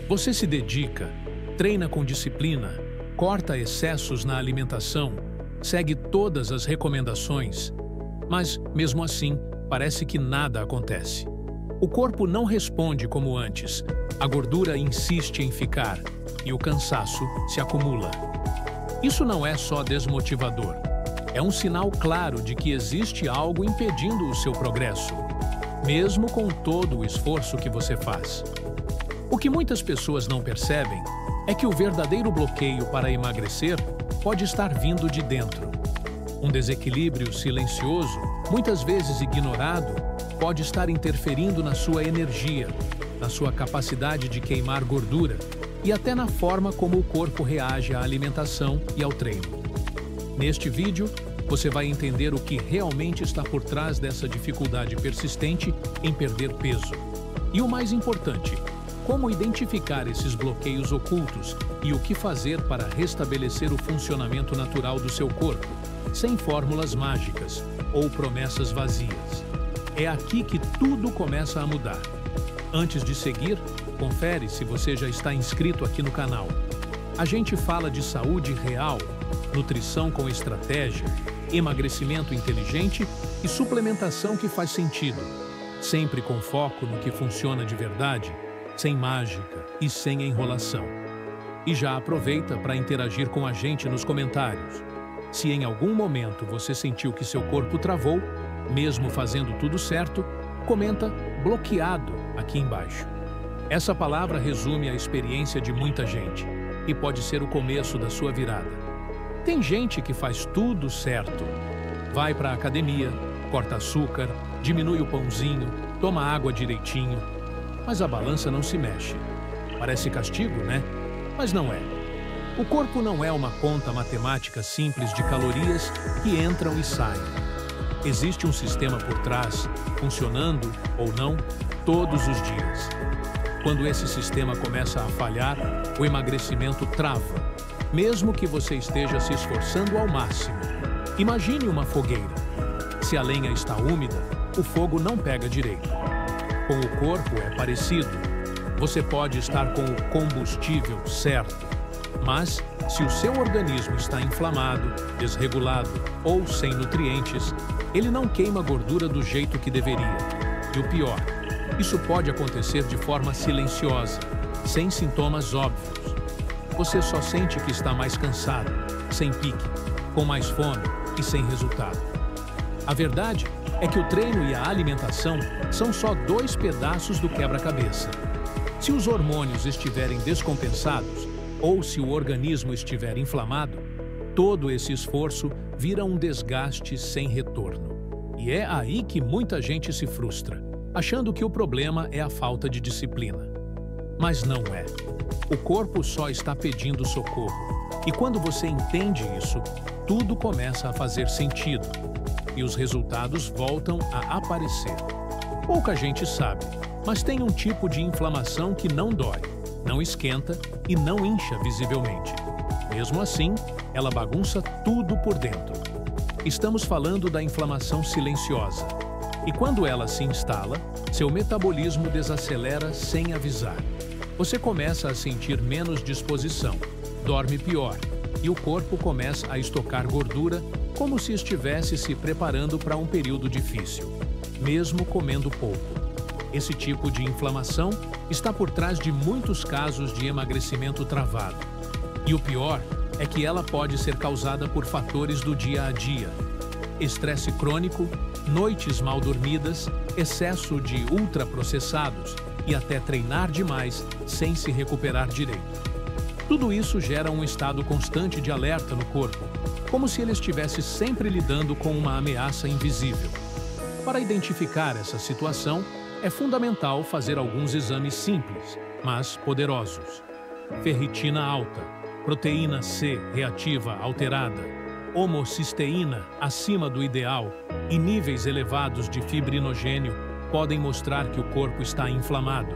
Você se dedica, treina com disciplina, corta excessos na alimentação, segue todas as recomendações, mas, mesmo assim, parece que nada acontece. O corpo não responde como antes, a gordura insiste em ficar e o cansaço se acumula. Isso não é só desmotivador, é um sinal claro de que existe algo impedindo o seu progresso, mesmo com todo o esforço que você faz. O que muitas pessoas não percebem é que o verdadeiro bloqueio para emagrecer pode estar vindo de dentro. Um desequilíbrio silencioso, muitas vezes ignorado, pode estar interferindo na sua energia, na sua capacidade de queimar gordura e até na forma como o corpo reage à alimentação e ao treino. Neste vídeo, você vai entender o que realmente está por trás dessa dificuldade persistente em perder peso. E o mais importante, como identificar esses bloqueios ocultos e o que fazer para restabelecer o funcionamento natural do seu corpo, sem fórmulas mágicas ou promessas vazias. É aqui que tudo começa a mudar. Antes de seguir, confere se você já está inscrito aqui no canal. A gente fala de saúde real, nutrição com estratégia, emagrecimento inteligente e suplementação que faz sentido, sempre com foco no que funciona de verdade, sem mágica e sem enrolação. E já aproveita para interagir com a gente nos comentários. Se em algum momento você sentiu que seu corpo travou, mesmo fazendo tudo certo, comenta bloqueado aqui embaixo. Essa palavra resume a experiência de muita gente e pode ser o começo da sua virada. Tem gente que faz tudo certo. Vai para a academia, corta açúcar, diminui o pãozinho, toma água direitinho, mas a balança não se mexe. Parece castigo, né? Mas não é. O corpo não é uma conta matemática simples de calorias que entram e saem. Existe um sistema por trás, funcionando ou não, todos os dias. Quando esse sistema começa a falhar, o emagrecimento trava, mesmo que você esteja se esforçando ao máximo. Imagine uma fogueira. Se a lenha está úmida, o fogo não pega direito. Com o corpo é parecido. Você pode estar com o combustível certo, mas se o seu organismo está inflamado, desregulado ou sem nutrientes, ele não queima gordura do jeito que deveria. E o pior, isso pode acontecer de forma silenciosa, sem sintomas óbvios. Você só sente que está mais cansado, sem pique, com mais fome e sem resultado. A verdade é que o treino e a alimentação são só 2 pedaços do quebra-cabeça. Se os hormônios estiverem descompensados ou se o organismo estiver inflamado, todo esse esforço vira um desgaste sem retorno. E é aí que muita gente se frustra, achando que o problema é a falta de disciplina. Mas não é. O corpo só está pedindo socorro. E quando você entende isso, tudo começa a fazer sentido. E os resultados voltam a aparecer. Pouca gente sabe, mas tem um tipo de inflamação que não dói, não esquenta e não incha visivelmente. Mesmo assim, ela bagunça tudo por dentro. Estamos falando da inflamação silenciosa. E quando ela se instala, seu metabolismo desacelera sem avisar. Você começa a sentir menos disposição, dorme pior e o corpo começa a estocar gordura como se estivesse se preparando para um período difícil, mesmo comendo pouco. Esse tipo de inflamação está por trás de muitos casos de emagrecimento travado. E o pior é que ela pode ser causada por fatores do dia a dia: estresse crônico, noites mal dormidas, excesso de ultraprocessados e até treinar demais sem se recuperar direito. Tudo isso gera um estado constante de alerta no corpo, como se ele estivesse sempre lidando com uma ameaça invisível. Para identificar essa situação, é fundamental fazer alguns exames simples, mas poderosos. Ferritina alta, proteína C reativa alterada, homocisteína acima do ideal e níveis elevados de fibrinogênio podem mostrar que o corpo está inflamado.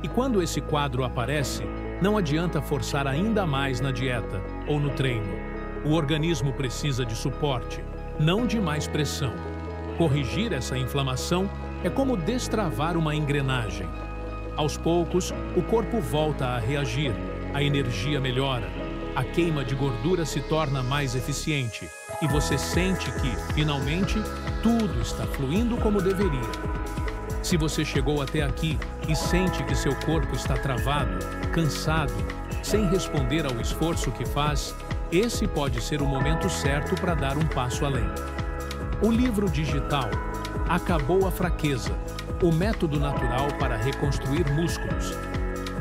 E quando esse quadro aparece, não adianta forçar ainda mais na dieta ou no treino. O organismo precisa de suporte, não de mais pressão. Corrigir essa inflamação é como destravar uma engrenagem. Aos poucos, o corpo volta a reagir, a energia melhora, a queima de gordura se torna mais eficiente e você sente que, finalmente, tudo está fluindo como deveria. Se você chegou até aqui e sente que seu corpo está travado, cansado, sem responder ao esforço que faz, esse pode ser o momento certo para dar um passo além. O livro digital Acabou a Fraqueza, o método natural para reconstruir músculos.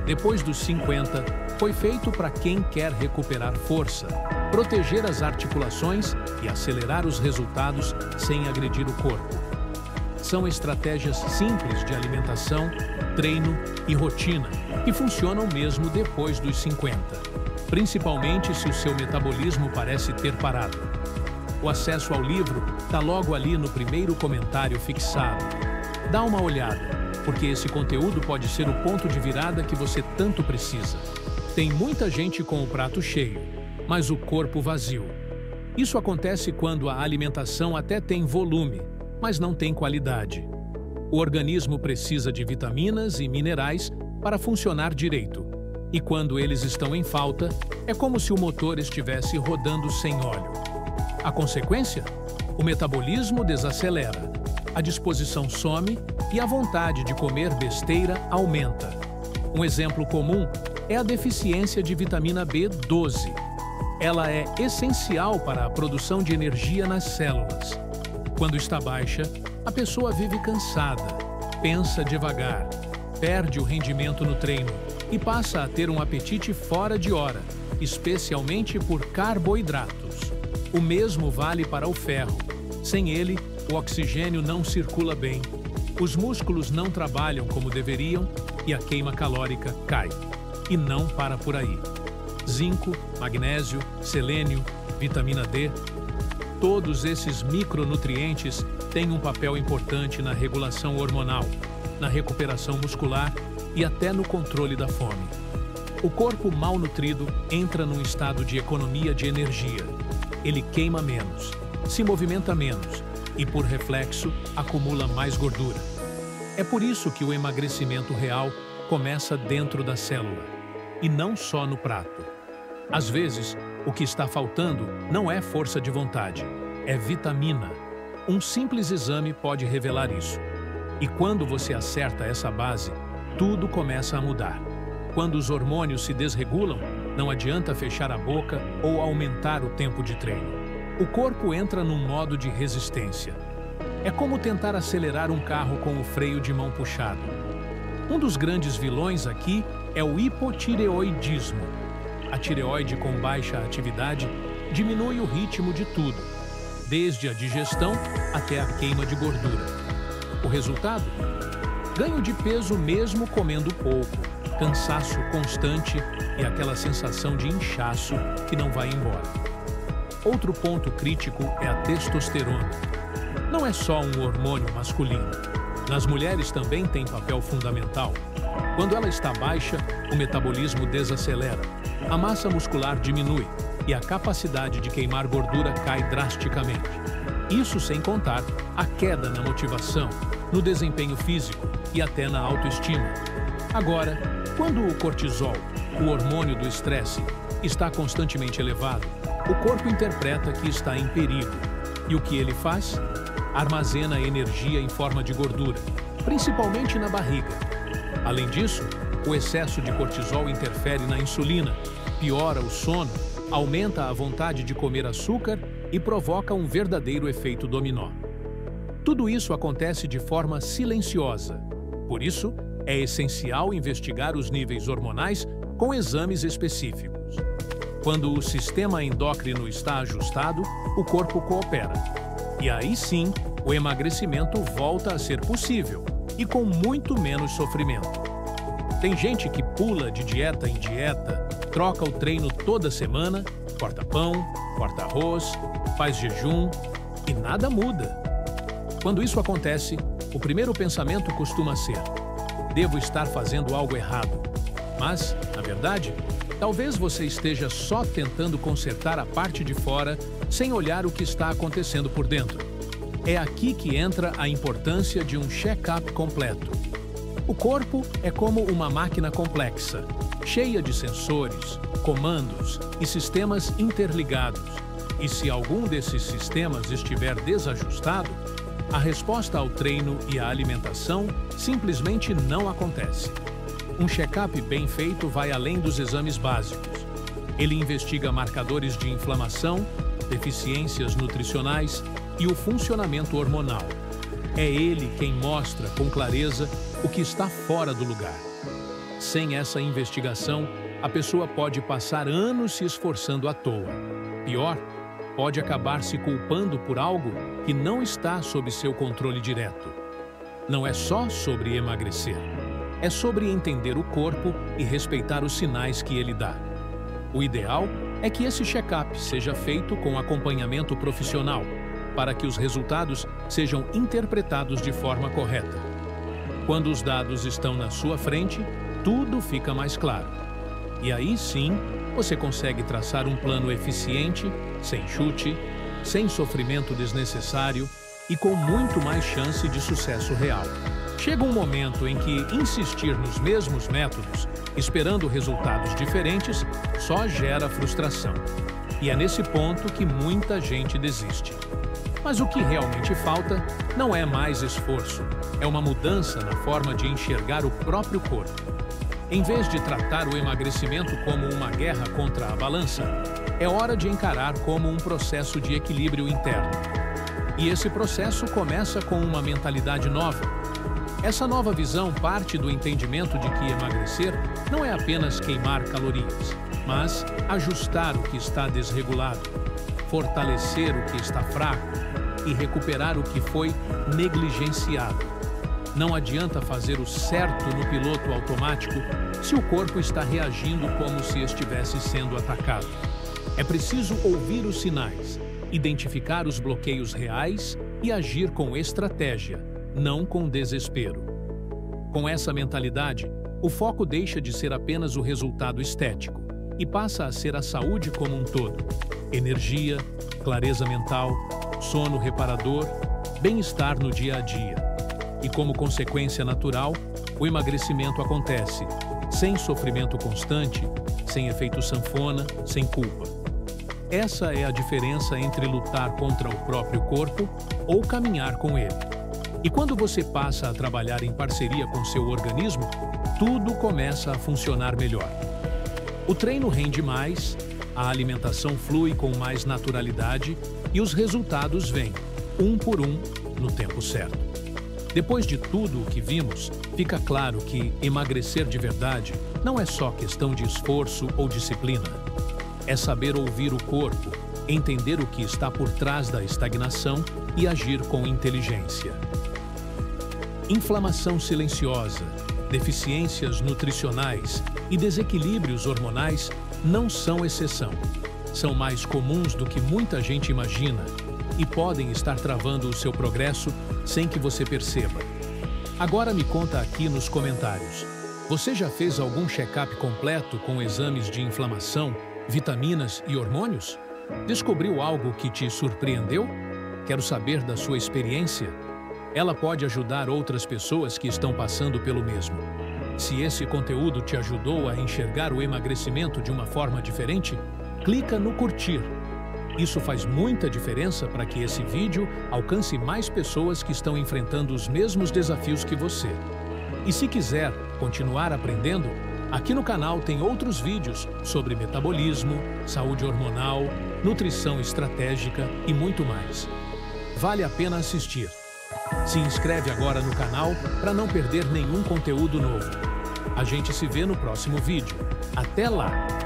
Depois dos 50, foi feito para quem quer recuperar força, proteger as articulações e acelerar os resultados sem agredir o corpo. São estratégias simples de alimentação, treino e rotina que funcionam mesmo depois dos 50, principalmente se o seu metabolismo parece ter parado. O acesso ao livro está logo ali no primeiro comentário fixado. Dá uma olhada, porque esse conteúdo pode ser o ponto de virada que você tanto precisa. Tem muita gente com o prato cheio, mas o corpo vazio. Isso acontece quando a alimentação até tem volume, mas não tem qualidade. O organismo precisa de vitaminas e minerais para funcionar direito, e quando eles estão em falta, é como se o motor estivesse rodando sem óleo. A consequência? O metabolismo desacelera, a disposição some e a vontade de comer besteira aumenta. Um exemplo comum é a deficiência de vitamina B12. Ela é essencial para a produção de energia nas células. Quando está baixa, a pessoa vive cansada, pensa devagar, perde o rendimento no treino e passa a ter um apetite fora de hora, especialmente por carboidratos. O mesmo vale para o ferro. Sem ele, o oxigênio não circula bem, os músculos não trabalham como deveriam e a queima calórica cai. E não para por aí. Zinco, magnésio, selênio, vitamina D, todos esses micronutrientes têm um papel importante na regulação hormonal, na recuperação muscular e até no controle da fome. O corpo mal nutrido entra num estado de economia de energia. Ele queima menos, se movimenta menos e, por reflexo, acumula mais gordura. É por isso que o emagrecimento real começa dentro da célula, e não só no prato. Às vezes, o que está faltando não é força de vontade, é vitamina. Um simples exame pode revelar isso. E quando você acerta essa base, tudo começa a mudar. Quando os hormônios se desregulam, não adianta fechar a boca ou aumentar o tempo de treino. O corpo entra num modo de resistência. É como tentar acelerar um carro com o freio de mão puxado. Um dos grandes vilões aqui é o hipotireoidismo. A tireoide com baixa atividade diminui o ritmo de tudo, desde a digestão até a queima de gordura. O resultado? Ganho de peso mesmo comendo pouco, cansaço constante e aquela sensação de inchaço que não vai embora. Outro ponto crítico é a testosterona. Não é só um hormônio masculino. Nas mulheres também tem papel fundamental. Quando ela está baixa, o metabolismo desacelera, a massa muscular diminui e a capacidade de queimar gordura cai drasticamente. Isso sem contar a queda na motivação, no desempenho físico e até na autoestima. Agora, quando o cortisol, o hormônio do estresse, está constantemente elevado, o corpo interpreta que está em perigo. E o que ele faz? Armazena energia em forma de gordura, principalmente na barriga. Além disso, o excesso de cortisol interfere na insulina, piora o sono, aumenta a vontade de comer açúcar e provoca um verdadeiro efeito dominó. Tudo isso acontece de forma silenciosa. Por isso, é essencial investigar os níveis hormonais com exames específicos. Quando o sistema endócrino está ajustado, o corpo coopera. E aí sim, o emagrecimento volta a ser possível e com muito menos sofrimento. Tem gente que pula de dieta em dieta, troca o treino toda semana, corta pão, corta arroz, faz jejum e nada muda. Quando isso acontece, o primeiro pensamento costuma ser: devo estar fazendo algo errado. Mas, na verdade, talvez você esteja só tentando consertar a parte de fora sem olhar o que está acontecendo por dentro. É aqui que entra a importância de um check-up completo. O corpo é como uma máquina complexa, cheia de sensores, comandos e sistemas interligados. E se algum desses sistemas estiver desajustado, a resposta ao treino e à alimentação simplesmente não acontece. Um check-up bem feito vai além dos exames básicos. Ele investiga marcadores de inflamação, deficiências nutricionais e o funcionamento hormonal. É ele quem mostra com clareza o que está fora do lugar. Sem essa investigação, a pessoa pode passar anos se esforçando à toa. Pior, pode acabar se culpando por algo que não está sob seu controle direto. Não é só sobre emagrecer. É sobre entender o corpo e respeitar os sinais que ele dá. O ideal é que esse check-up seja feito com acompanhamento profissional, para que os resultados sejam interpretados de forma correta. Quando os dados estão na sua frente, tudo fica mais claro. E aí sim, você consegue traçar um plano eficiente, sem chute, sem sofrimento desnecessário e com muito mais chance de sucesso real. Chega um momento em que insistir nos mesmos métodos, esperando resultados diferentes, só gera frustração. E é nesse ponto que muita gente desiste. Mas o que realmente falta não é mais esforço, é uma mudança na forma de enxergar o próprio corpo. Em vez de tratar o emagrecimento como uma guerra contra a balança, é hora de encarar como um processo de equilíbrio interno. E esse processo começa com uma mentalidade nova. Essa nova visão parte do entendimento de que emagrecer não é apenas queimar calorias, mas ajustar o que está desregulado, fortalecer o que está fraco e recuperar o que foi negligenciado. Não adianta fazer o certo no piloto automático se o corpo está reagindo como se estivesse sendo atacado. É preciso ouvir os sinais, identificar os bloqueios reais e agir com estratégia, não com desespero. Com essa mentalidade, o foco deixa de ser apenas o resultado estético e passa a ser a saúde como um todo. Energia, clareza mental, sono reparador, bem-estar no dia a dia. E como consequência natural, o emagrecimento acontece, sem sofrimento constante, sem efeito sanfona, sem culpa. Essa é a diferença entre lutar contra o próprio corpo ou caminhar com ele. E quando você passa a trabalhar em parceria com seu organismo, tudo começa a funcionar melhor. O treino rende mais, a alimentação flui com mais naturalidade e os resultados vêm, um por um, no tempo certo. Depois de tudo o que vimos, fica claro que emagrecer de verdade não é só questão de esforço ou disciplina. É saber ouvir o corpo, entender o que está por trás da estagnação e agir com inteligência. Inflamação silenciosa, deficiências nutricionais e desequilíbrios hormonais não são exceção. São mais comuns do que muita gente imagina e podem estar travando o seu progresso sem que você perceba. Agora me conta aqui nos comentários. Você já fez algum check-up completo com exames de inflamação, vitaminas e hormônios? Descobriu algo que te surpreendeu? Quero saber da sua experiência. Ela pode ajudar outras pessoas que estão passando pelo mesmo. Se esse conteúdo te ajudou a enxergar o emagrecimento de uma forma diferente, clica no curtir. Isso faz muita diferença para que esse vídeo alcance mais pessoas que estão enfrentando os mesmos desafios que você. E se quiser continuar aprendendo, aqui no canal tem outros vídeos sobre metabolismo, saúde hormonal, nutrição estratégica e muito mais. Vale a pena assistir. Se inscreve agora no canal para não perder nenhum conteúdo novo. A gente se vê no próximo vídeo. Até lá!